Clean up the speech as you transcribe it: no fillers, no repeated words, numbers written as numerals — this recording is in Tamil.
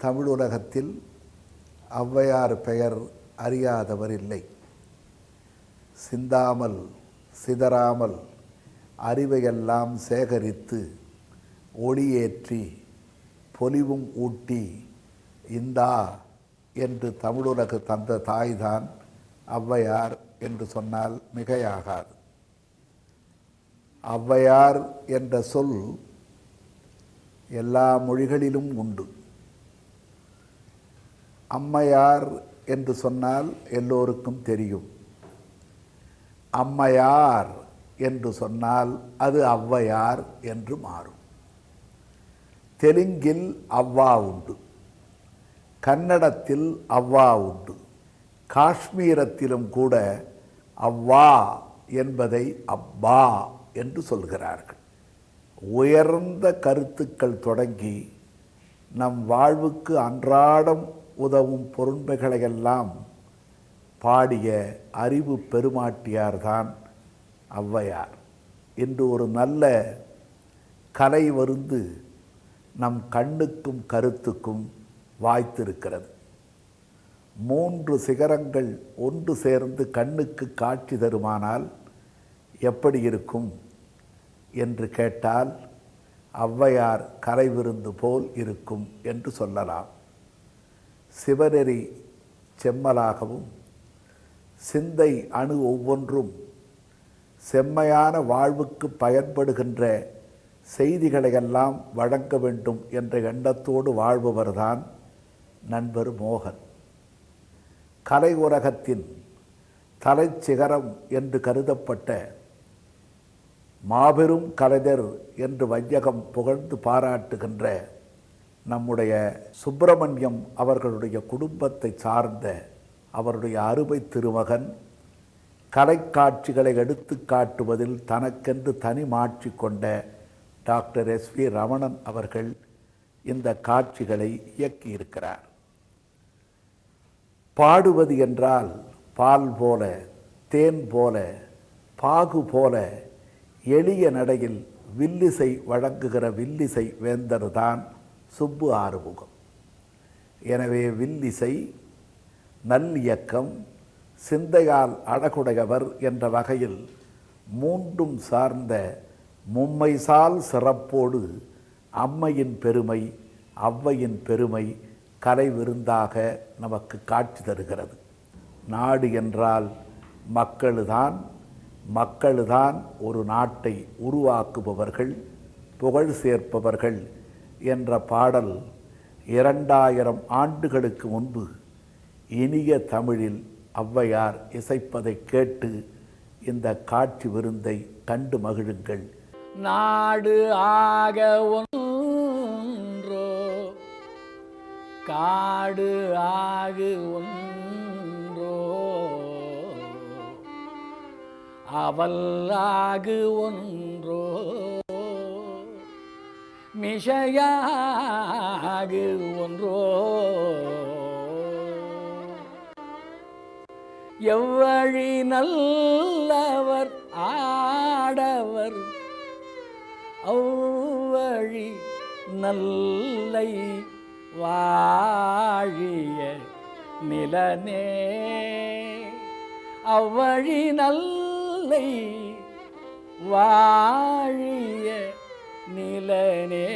தமிழுலகத்தில் ஔவையார் பெயர் அறியாதவர் இல்லை. சிந்தாமல் சிதறாமல் அறிவையெல்லாம் சேகரித்து ஒளியேற்றி பொலிவும் ஊட்டி இந்தா என்று தமிழுலகு தந்த தாய்தான் ஔவையார் என்று சொன்னால் மிகையாகாது. ஔவையார் என்ற சொல் எல்லா மொழிகளிலும் உண்டு. அம்மையார் என்று சொன்னால் எல்லோருக்கும் தெரியும். அம்மையார் என்று சொன்னால் அது ஔவையார் என்று மாறும். தெலுங்கில் அவ்வா உண்டு, கன்னடத்தில் அவ்வா உண்டு, காஷ்மீரத்திலும் கூட அவ்வா என்பதை அப்பா என்று சொல்கிறார்கள். உயர்ந்த கருத்துக்கள் தொடங்கி நம் வாழ்வுக்கு அன்றாடம் உதவும் பொருண்மைகளையெல்லாம் பாடிய அறிவு பெருமாட்டியார்தான் ஔவையார். இன்று ஒரு நல்ல கலை வருந்து நம் கண்ணுக்கும் கருத்துக்கும் வாய்த்திருக்கிறது. 3 சிகரங்கள் ஒன்று சேர்ந்து கண்ணுக்கு காட்சி தருமானால் எப்படி இருக்கும் என்று கேட்டால் ஔவையார் கலை விருந்து போல் இருக்கும் என்று சொல்லலாம். சிவநெறி செம்மலாகவும் சிந்தை அணு ஒவ்வொன்றும் செம்மையான வாழ்வுக்கு பயன்படுகின்ற செய்திகளையெல்லாம் வழங்க வேண்டும் என்ற எண்ணத்தோடு வாழ்பவர்தான் நண்பர் மோகன். கலை உலகத்தின் தலைச்சிகரம் என்று கருதப்பட்ட மாபெரும் கலைஞர் என்று வையகம் புகழ்ந்து பாராட்டுகின்ற நம்முடைய சுப்பிரமணியம் அவர்களுடைய குடும்பத்தை சார்ந்த அவருடைய அருமை திருமகன் கலைக்காட்சிகளை எடுத்து காட்டுவதில் தனக்கென்று தனி மாட்சி கொண்ட டாக்டர் எஸ்.வி. ரமணன் அவர்கள் இந்த காட்சிகளை இயக்கியிருக்கிறார். பாடுவது என்றால் பால் போல, தேன் போல, பாகு போல எளிய நடையில் வில்லிசை வழங்குகிற வில்லிசை வேந்தர்தான் சுப்பு ஆறுமுகம். எனவே வில்லிசை, நல்லியக்கம், சிந்தையால் அழகுடையவர் என்ற வகையில் 3ம் சார்ந்த மும்மைசால் சிறப்போடு அம்மையின் பெருமை, ஔவையின் பெருமை கலை விருந்தாக நமக்கு காட்சி தருகிறது. நாடு என்றால் மக்களுதான், மக்களுதான் ஒரு நாட்டை உருவாக்குபவர்கள், புகழ் சேர்ப்பவர்கள் என்ற பாடல் 2000 ஆண்டுகளுக்கு முன்பு இனிய தமிழில் ஔவையார் இசைப்பதை கேட்டு இந்த காட்சி விருந்தை கண்டு மகிழுங்கள். நாடு ஆக ஒன்றோ, காடு ஆகு ஒன்றோ, அவல்லாகு ஒன்றோ, மிஷையாகு ஒன்றோ, எவ்வழி நல்லவர் ஆடவர் அவ்வழி நல்லை வாழிய நிலனே, அவ்வழி நல்லை வாழிய நிலனே.